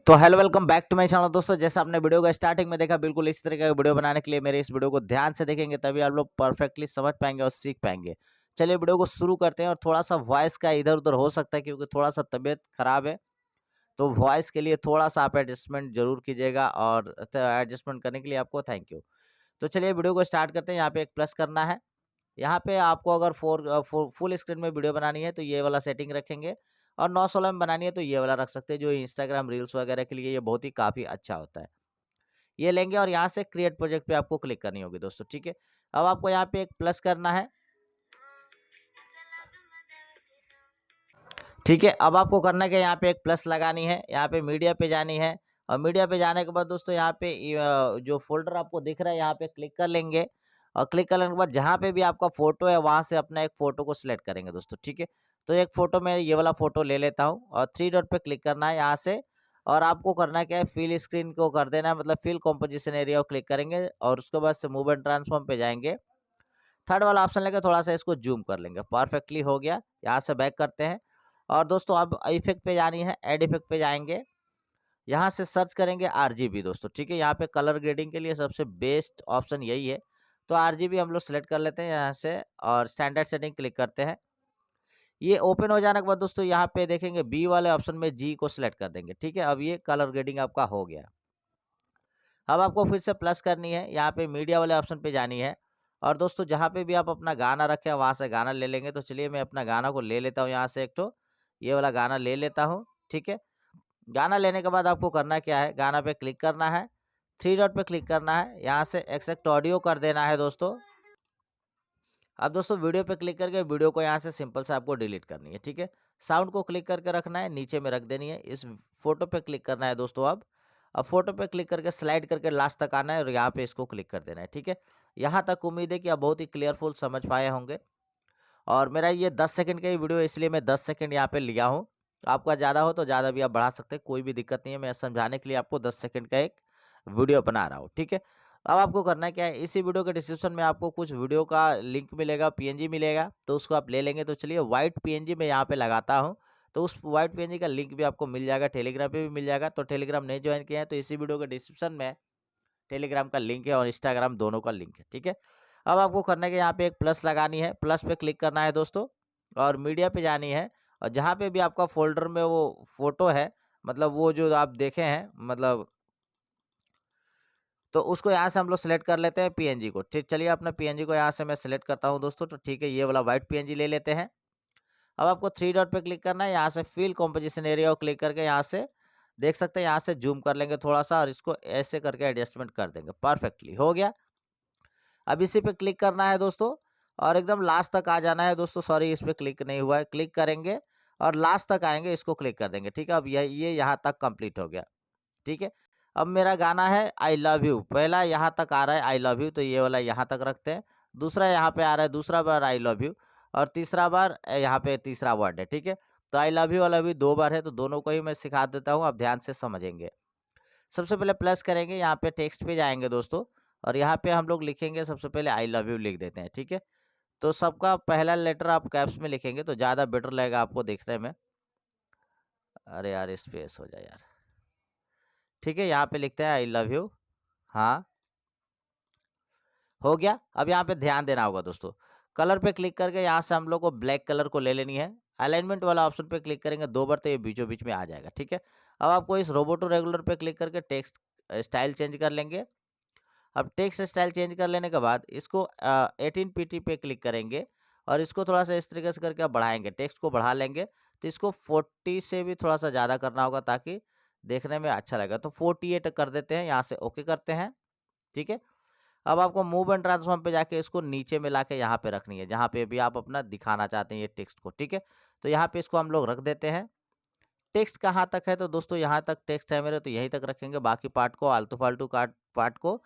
तो hello welcome back to my channel दोस्तों। जैसा आपने वीडियो का स्टार्टिंग में देखा, बिल्कुल इसी तरीके का वीडियो बनाने के लिए मेरे इस वीडियो को ध्यान से देखेंगे, तभी आप लोग परफेक्टली समझ पाएंगे और सीख पाएंगे। चलिए वीडियो को शुरू करते हैं। और थोड़ा सा वॉइस का इधर उधर हो सकता है क्योंकि थोड़ा सा तबीयत खराब है, तो वॉइस के लिए थोड़ा सा आप एडजस्टमेंट जरूर कीजिएगा। और एडजस्टमेंट करने के लिए आपको थैंक यू। तो चलिए वीडियो को स्टार्ट करते हैं। यहाँ पे एक प्लस करना है। यहाँ पे आपको अगर फुल स्क्रीन में वीडियो बनानी है तो ये वाला सेटिंग रखेंगे, और 9/16 में बनानी है तो ये वाला रख सकते हैं, जो इंस्टाग्राम रील्स वगैरह के लिए ये बहुत ही काफ़ी अच्छा होता है। ये लेंगे और यहाँ से क्रिएट प्रोजेक्ट पे आपको क्लिक करनी होगी दोस्तों, ठीक है। अब आपको यहाँ पे एक प्लस करना है, ठीक है। अब आपको करना है कि यहाँ पे एक प्लस लगानी है, यहाँ पे मीडिया पे जानी है, और मीडिया पे जाने के बाद दोस्तों यहाँ पे जो फोल्डर आपको दिख रहा है यहाँ पे क्लिक कर लेंगे। और क्लिक करने के बाद जहाँ पे भी आपका फोटो है वहाँ से अपना एक फोटो को सिलेक्ट करेंगे दोस्तों, ठीक है। तो एक फोटो मैं ये वाला फोटो ले लेता हूँ, और 3 डॉट पे क्लिक करना है यहाँ से। और आपको करना क्या है, फिल स्क्रीन को कर देना है, मतलब फिल कॉम्पोजिशन एरिया को क्लिक करेंगे, और उसके बाद से मूव एंड ट्रांसफॉर्म पे जाएंगे। थर्ड वाला ऑप्शन लेके थोड़ा सा इसको जूम कर लेंगे, परफेक्टली हो गया। यहाँ से बैक करते हैं, और दोस्तों अब इफेक्ट पे जानी है, ऐड इफेक्ट पे जाएंगे। यहाँ से सर्च करेंगे आरजीबी दोस्तों, ठीक है। यहाँ पे कलर ग्रेडिंग के लिए सबसे बेस्ट ऑप्शन यही है। तो आरजीबी हम लोग सेलेक्ट कर लेते हैं यहाँ से, और स्टैंडर्ड सेटिंग क्लिक करते हैं। ये ओपन हो जाने के बाद दोस्तों यहाँ पे देखेंगे बी वाले ऑप्शन में जी को सिलेक्ट कर देंगे, ठीक है। अब ये कलर ग्रेडिंग आपका हो गया। अब आपको फिर से प्लस करनी है, यहाँ पे मीडिया वाले ऑप्शन पे जानी है। और दोस्तों जहाँ पे भी आप अपना गाना रखें वहाँ से गाना ले लेंगे। तो चलिए मैं अपना गाना को ले लेता हूँ यहाँ से, एक तो ये वाला गाना ले लेता हूँ, ठीक है। गाना लेने के बाद आपको करना क्या है, गाना पे क्लिक करना है, 3 डॉट पे क्लिक करना है, यहाँ से एक्सेक्ट ऑडियो कर देना है दोस्तों। अब दोस्तों वीडियो पे क्लिक करके वीडियो को यहाँ से सिंपल से आपको डिलीट करनी है, ठीक है। साउंड को क्लिक करके रखना है, नीचे में रख देनी है। इस फोटो पे क्लिक करना है दोस्तों। अब फोटो पे क्लिक करके स्लाइड करके लास्ट तक आना है, और यहाँ पे इसको क्लिक कर देना है, ठीक है। यहाँ तक उम्मीद है कि आप बहुत ही क्लियरफुल समझ पाए होंगे। और मेरा ये 10 सेकंड का ही वीडियो है, इसलिए मैं 10 सेकंड यहाँ पे लिया हूँ। आपका ज़्यादा हो तो ज़्यादा भी आप बढ़ा सकते हैं, कोई भी दिक्कत नहीं है। मैं समझाने के लिए आपको 10 सेकंड का एक वीडियो बना रहा हूँ, ठीक है। अब आपको करना है क्या है, इसी वीडियो के डिस्क्रिप्शन में आपको कुछ वीडियो का लिंक मिलेगा, पीएनजी मिलेगा, तो उसको आप ले लेंगे। तो चलिए व्हाइट पीएनजी मैं यहाँ पे लगाता हूँ। तो उस व्हाइट पीएनजी का लिंक भी आपको मिल जाएगा, टेलीग्राम पे भी मिल जाएगा। तो टेलीग्राम नहीं ज्वाइन किया है तो इसी वीडियो के डिस्क्रिप्शन में टेलीग्राम का लिंक है और इंस्टाग्राम दोनों का लिंक है, ठीक है। अब आपको करना है कि यहाँ पे एक प्लस लगानी है, प्लस पे क्लिक करना है दोस्तों, और मीडिया पे जानी है। और जहाँ पे भी आपका फ़ोल्डर में वो फ़ोटो है, मतलब वो जो आप देखे हैं, मतलब तो उसको यहाँ से हम लोग सेलेक्ट कर लेते हैं पीएनजी को, ठीक। चलिए अपना पीएनजी को यहाँ से मैं सेलेक्ट करता हूँ दोस्तों, तो ठीक है, ये वाला व्हाइट पीएनजी ले लेते हैं। अब आपको 3 डॉट पे क्लिक करना है, यहाँ से फिल कॉम्पोजिशन एरिया को क्लिक करके यहाँ से देख सकते हैं, यहाँ से जूम कर लेंगे थोड़ा सा, और इसको ऐसे करके एडजस्टमेंट कर देंगे, परफेक्टली हो गया। अब इसी पे क्लिक करना है दोस्तों, और एकदम लास्ट तक आ जाना है दोस्तों। सॉरी, इस पे क्लिक नहीं हुआ है, क्लिक करेंगे और लास्ट तक आएंगे, इसको क्लिक कर देंगे, ठीक है। अब ये यहाँ तक कंप्लीट हो गया, ठीक है। अब मेरा गाना है आई लव यू, पहला यहाँ तक आ रहा है आई लव यू, तो ये वाला यहाँ तक रखते हैं। दूसरा यहाँ पे आ रहा है, दूसरा बार आई लव यू, और तीसरा बार यहाँ पे तीसरा वर्ड है, ठीक है। तो आई लव यू वाला भी 2 बार है, तो दोनों को ही मैं सिखा देता हूँ, आप ध्यान से समझेंगे। सबसे पहले प्लस करेंगे, यहाँ पे टेक्स्ट पे जाएंगे दोस्तों, और यहाँ पे हम लोग लिखेंगे, सबसे पहले आई लव यू लिख देते हैं, ठीक है। तो सबका पहला लेटर आप कैप्स में लिखेंगे तो ज़्यादा बेटर लगेगा आपको देखने में। अरे यार स्पेस हो जाए यार, ठीक है। यहाँ पे लिखते हैं आई लव यू, हाँ हो गया। अब यहाँ पे ध्यान देना होगा दोस्तों, कलर पे क्लिक करके यहाँ से हम लोग को ब्लैक कलर को ले लेनी है। अलाइनमेंट वाला ऑप्शन पे क्लिक करेंगे 2 बार, तो ये बीचों बीच में आ जाएगा, ठीक है। अब आपको इस रोबोटो रेगुलर पे क्लिक करके टेक्स्ट स्टाइल चेंज कर लेंगे। अब टेक्स्ट स्टाइल चेंज कर लेने के बाद इसको 18 पीटी पे क्लिक करेंगे, और इसको थोड़ा सा इस तरीके से करके आप बढ़ाएंगे, टेक्स्ट को बढ़ा लेंगे। तो इसको 40 से भी थोड़ा सा ज़्यादा करना होगा ताकि देखने में अच्छा लगेगा। तो 48 कर देते हैं, यहाँ से ओके करते हैं, ठीक है। अब आपको मूव एंड ट्रांसफॉर्म पे जाके इसको नीचे में लाके यहाँ पे रखनी है, जहाँ पे भी आप अपना दिखाना चाहते हैं ये टेक्स्ट को, ठीक है। तो यहाँ पे इसको हम लोग रख देते हैं। टेक्स्ट कहाँ तक है, तो दोस्तों यहाँ तक टेक्स्ट है मेरे, तो यहीं तक रखेंगे। बाकी पार्ट को आलतू फालतू पार्ट को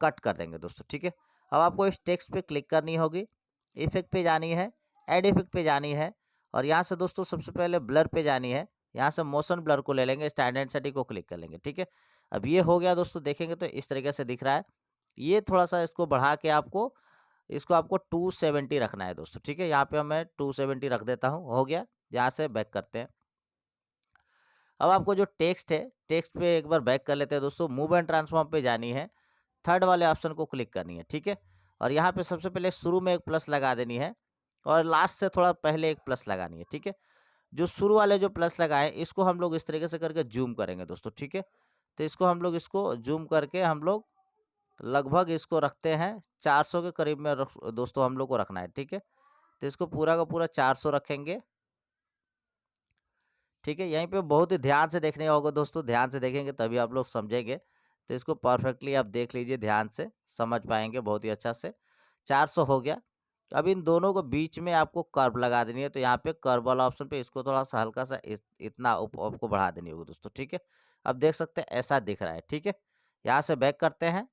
कट कर देंगे दोस्तों, ठीक है। अब आपको इस टेक्स्ट पे क्लिक करनी होगी, इफेक्ट पे जानी है, ऐड इफेक्ट पे जानी है, और यहाँ से दोस्तों सबसे पहले ब्लर पे जानी है। यहाँ से मोशन ब्लर को ले लेंगे, स्टैंडर्ड सेटिंग को क्लिक कर लेंगे, ठीक है। अब ये हो गया दोस्तों, देखेंगे तो इस तरीके से दिख रहा है। ये थोड़ा सा इसको बढ़ा के आपको इसको आपको 270 रखना है दोस्तों, ठीक है। यहाँ पे मैं 270 रख देता हूँ, हो गया। यहाँ से बैक करते हैं। अब आपको जो टेक्स्ट है, टेक्स्ट पे एक बार बैक कर लेते हैं दोस्तों। मूव एंड ट्रांसफॉर्म पे जानी है, थर्ड वाले ऑप्शन को क्लिक करनी है, ठीक है? और यहाँ पे सबसे पहले शुरू में एक प्लस लगा देनी है और लास्ट से थोड़ा पहले एक प्लस लगानी है, ठीक है? जो शुरू वाले जो प्लस लगाए इसको हम लोग इस तरीके से करके ज़ूम करेंगे दोस्तों, ठीक है? तो इसको हम लोग इसको ज़ूम करके हम लोग लगभग इसको रखते हैं 400 के करीब में दोस्तों हम लोग को रखना है, ठीक है? तो इसको पूरा का पूरा 400 रखेंगे, ठीक है? यहीं पे बहुत ही ध्यान से देखने होगा दोस्तों, ध्यान से देखेंगे तभी आप लोग समझेंगे। तो इसको परफेक्टली आप देख लीजिए, ध्यान से समझ पाएँगे बहुत ही अच्छा से। 400 हो गया। अब इन दोनों को बीच में आपको कर्व लगा देनी है, तो यहाँ पे कर्व वाला ऑप्शन पे इसको थोड़ा-सा हल्का-सा इतना आपको बढ़ा देनी होगी दोस्तों, ठीक है? अब देख सकते हैं ऐसा दिख रहा है, ठीक है? यहाँ से बैक करते हैं,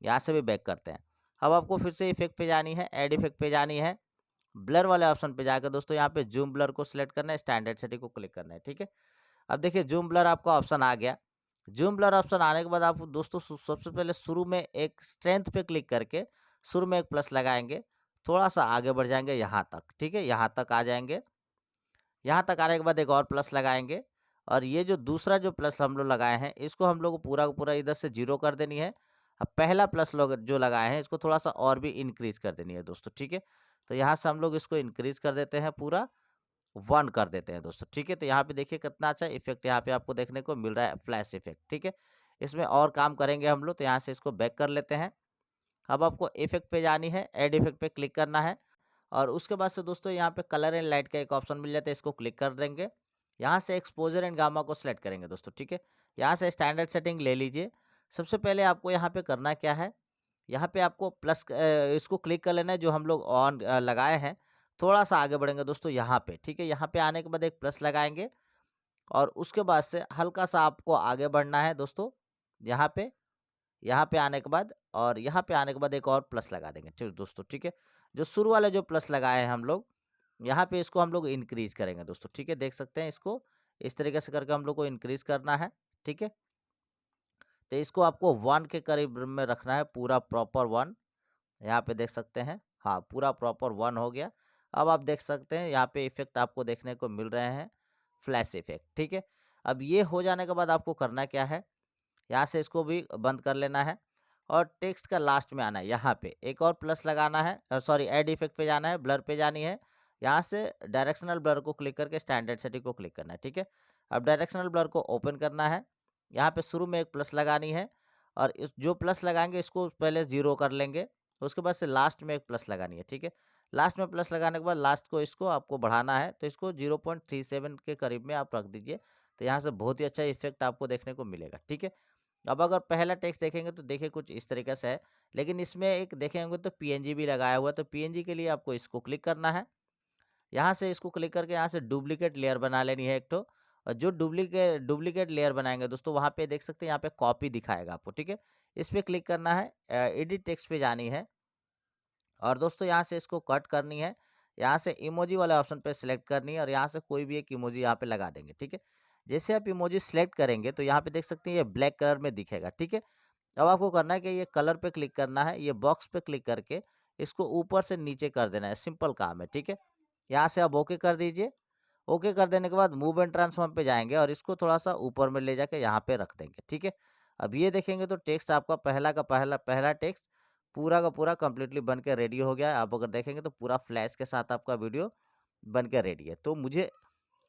यहाँ से भी बैक करते हैं। अब आपको फिर से इफ़ेक्ट पे जानी है, ऐड इफ़ेक्ट पे जानी है। ब्लर वाले ऑप्शन पे जाकर दोस्तों यहाँ पे ज़ूम ब्लर को सिलेक्ट करना है, स्टैंडर्ड सेटिंग को क्लिक करना है, ठीक है? अब देखिए ज़ूम ब्लर आपका ऑप्शन आ गया। ज़ूम ब्लर ऑप्शन आने के बाद आप दोस्तों सबसे पहले शुरू में एक स्ट्रेंथ पे क्लिक करके शुरू में एक प्लस लगाएँगे, थोड़ा-सा आगे बढ़ जाएँगे यहाँ तक, ठीक है? यहाँ तक आ जाएँगे। यहाँ तक आने के बाद एक और प्लस लगाएँगे और ये जो दूसरा जो प्लस हम लोग लगाए हैं, इसको हम लोग को पूरा का पूरा इधर से 0 कर देनी है। अब पहला प्लस लोग जो लगाए हैं, इसको थोड़ा-सा और भी इंक्रीज़ कर देनी है दोस्तों, ठीक है? तो यहाँ से हम लोग इसको इंक्रीज़ कर देते हैं पूरा 1 कर देते हैं दोस्तों, ठीक है? तो यहाँ पे देखिए कितना अच्छा इफ़ेक्ट यहाँ पे आपको देखने को मिल रहा है, फ्लैश इफ़ेक्ट, ठीक है? इसमें और काम करेंगे हम लोग, तो यहाँ से इसको बैक कर लेते हैं। अब आपको इफ़ेक्ट पे जानी है, ऐड इफ़ेक्ट पे क्लिक करना है और उसके बाद से दोस्तों यहाँ पे कलर एंड लाइट का एक ऑप्शन मिल जाता है, इसको क्लिक कर देंगे। यहाँ से एक्सपोज़र एंड गामा को सिलेक्ट करेंगे दोस्तों, ठीक है? यहाँ से स्टैंडर्ड सेटिंग ले लीजिए। सबसे पहले आपको यहाँ पे करना क्या है, यहाँ पे आपको प्लस इसको क्लिक कर लेना है जो हम लोग ऑन लगाए हैं। थोड़ा-सा आगे बढ़ेंगे दोस्तों यहाँ पे, ठीक है? यहाँ पे आने के बाद एक प्लस लगाएँगे और उसके बाद से हल्का-सा आपको आगे बढ़ना है दोस्तों, यहाँ पे। यहाँ पे आने के बाद और यहाँ पे आने के बाद एक और प्लस लगा देंगे, ठीक दोस्तों, ठीक है? जो शुरू वाले जो प्लस लगाए हैं हम लोग, यहाँ पे इसको हम लोग इंक्रीज़ करेंगे दोस्तों, ठीक है? देख सकते हैं इसको, इस तरीके से करके हम लोग को इंक्रीज़ करना है, ठीक है? तो इसको आपको 1 के करीब में रखना है, पूरा प्रॉपर 1। यहाँ पे देख सकते हैं, हाँ, पूरा प्रॉपर 1 हो गया। अब आप देख सकते हैं यहाँ पे इफ़ेक्ट आपको देखने को मिल रहे हैं, फ्लैश इफ़ेक्ट, ठीक है? अब ये हो जाने के बाद आपको करना क्या है, यहाँ से इसको भी बंद कर लेना है और टेक्स्ट का लास्ट में आना है, यहाँ पे एक और प्लस लगाना है, सॉरी ऐड इफ़ेक्ट पे जाना है, ब्लर पे जानी है। यहाँ से डायरेक्शनल ब्लर को क्लिक करके स्टैंडर्ड सेटिंग को क्लिक करना है, ठीक है? अब डायरेक्शनल ब्लर को ओपन करना है, यहाँ पे शुरू में एक प्लस लगानी है और इस जो प्लस लगाएँगे इसको पहले 0 कर लेंगे, उसके बाद से लास्ट में एक प्लस लगानी है, ठीक है? लास्ट में प्लस लगाने के बाद लास्ट को इसको आपको बढ़ाना है, तो इसको 0.37 के करीब में आप रख दीजिए, तो यहाँ से बहुत ही अच्छा इफ़ेक्ट आपको देखने को मिलेगा, ठीक है? अब अगर पहला टेक्स्ट देखेंगे तो देखिए कुछ इस तरीके से है, लेकिन इसमें एक देखे होंगे तो पीएनजी भी लगाया हुआ है, तो पीएनजी के लिए आपको इसको क्लिक करना है। यहाँ से इसको क्लिक करके यहाँ से डुप्लीकेट लेयर बना लेनी है एक ठो और जो डुप्लीकेट लेयर बनाएँगे दोस्तों वहाँ पे देख सकते हैं यहाँ पे कॉपी दिखाएगा आपको, ठीक है? इस पे क्लिक करना है, एडिट टेक्स्ट पे जानी है और दोस्तों यहाँ से इसको कट करनी है। यहाँ से इमोजी वाले ऑप्शन पे सिलेक्ट करनी है और यहाँ से कोई भी एक इमोजी यहाँ पे लगा देंगे, ठीक है? जैसे आप इमोजी सिलेक्ट करेंगे तो यहाँ पे देख सकते हैं ये ब्लैक कलर में दिखेगा, ठीक है? अब आपको करना है कि ये कलर पे क्लिक करना है, ये बॉक्स पे क्लिक करके इसको ऊपर से नीचे कर देना है, सिंपल काम है, ठीक है? यहाँ से आप ओके कर दीजिए। ओके कर देने के बाद मूव एंड ट्रांसफॉर्म पे जाएँगे और इसको थोड़ा-सा ऊपर में ले जाके यहाँ पे रख देंगे, ठीक है? अब ये देखेंगे तो टेक्स्ट आपका पहला का पहला टेक्स्ट पूरा का पूरा कंप्लीटली बन के रेडी हो गया है। आप अगर देखेंगे तो पूरा फ्लैश के साथ आपका वीडियो बन के रेडी है। तो मुझे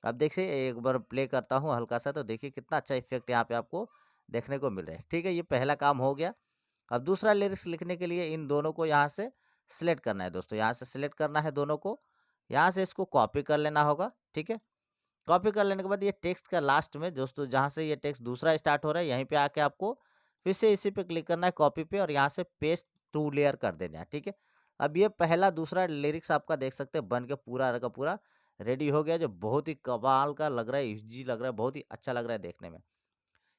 अब देखिए एक बार प्ले करता हूँ हल्का-सा तो देखिए कितना अच्छा इफ़ेक्ट यहाँ पे आपको देखने को मिल रहा है, ठीक है? ये पहला काम हो गया। अब दूसरा लिरिक्स लिखने के लिए इन दोनों को यहाँ से सिलेक्ट करना है दोस्तों, यहाँ से सिलेक्ट करना है दोनों को, यहाँ से इसको कॉपी कर लेना होगा, ठीक है? कॉपी कर लेने के बाद ये टेक्स्ट का लास्ट में दोस्तों जहाँ से ये टेक्स्ट दूसरा स्टार्ट हो रहा है, यहीं पे आके आपको फिर से इसी पे क्लिक करना है कॉपी पे और यहाँ से पेस्ट टू लेयर कर देना है, ठीक है? अब ये पहला दूसरा लिरिक्स आपका देख सकते हैं बन के पूरा का पूरा रेडी हो गया, जो बहुत ही कमाल का लग रहा है, ईज़ी लग रहा है, बहुत ही अच्छा लग रहा है देखने में।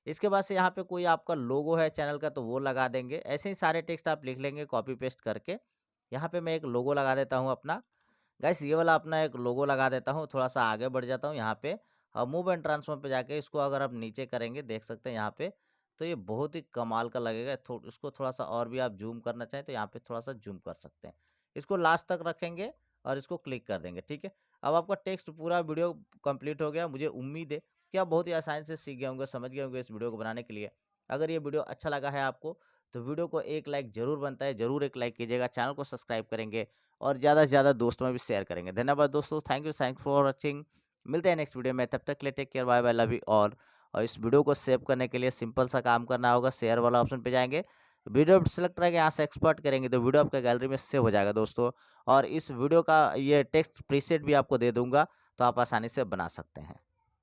इसके बाद से यहाँ पे कोई आपका लोगो है चैनल का तो वो लगा देंगे। ऐसे ही सारे टेक्स्ट आप लिख लेंगे कॉपी पेस्ट करके। यहाँ पे मैं एक लोगो लगा देता हूँ अपना। गाइस ये वाला अपना एक लोगो लगा देता हूँ, थोड़ा-सा आगे बढ़ जाता हूँ यहाँ पे मूव एंड ट्रांसफॉर्म पे जाके इसको अगर आप नीचे करेंगे देख सकते हैं यहाँ पे, तो ये बहुत ही कमाल का लगेगा। इसको थोड़ा-सा और भी आप ज़ूम करना चाहें तो यहाँ पे थोड़ा-सा ज़ूम कर सकते हैं। इसको लास्ट तक रखेंगे और इसको क्लिक कर देंगे, ठीक है? अब आपका टेक्स्ट पूरा वीडियो कंप्लीट हो गया। मुझे उम्मीद है कि आप बहुत ही आसानी से सीख गए होंगे, समझ गए होंगे इस वीडियो को बनाने के लिए। अगर ये वीडियो अच्छा लगा है आपको, तो वीडियो को एक लाइक ज़रूर बनता है, ज़रूर एक लाइक कीजिएगा, चैनल को सब्सक्राइब करेंगे और ज़्यादा से ज़्यादा दोस्तों में भी शेयर करेंगे। धन्यवाद दोस्तों, थैंक्स फॉर वॉचिंग। मिलते हैं नेक्स्ट वीडियो में, तब तक के लिए take care, bye bye, love you all. और इस वीडियो को सेव करने के लिए सिंपल सा काम करना होगा, शेयर वाला ऑप्शन पे जाएँगे, वीडियो सेलेक्ट करके यहाँ से एक्सपोर्ट करेंगे तो वीडियो आपका गैलरी में सेव हो जाएगा दोस्तों। और इस वीडियो का ये टेक्स्ट प्रीसेट भी आपको दे दूँगा, तो आप आसानी से बना सकते हैं।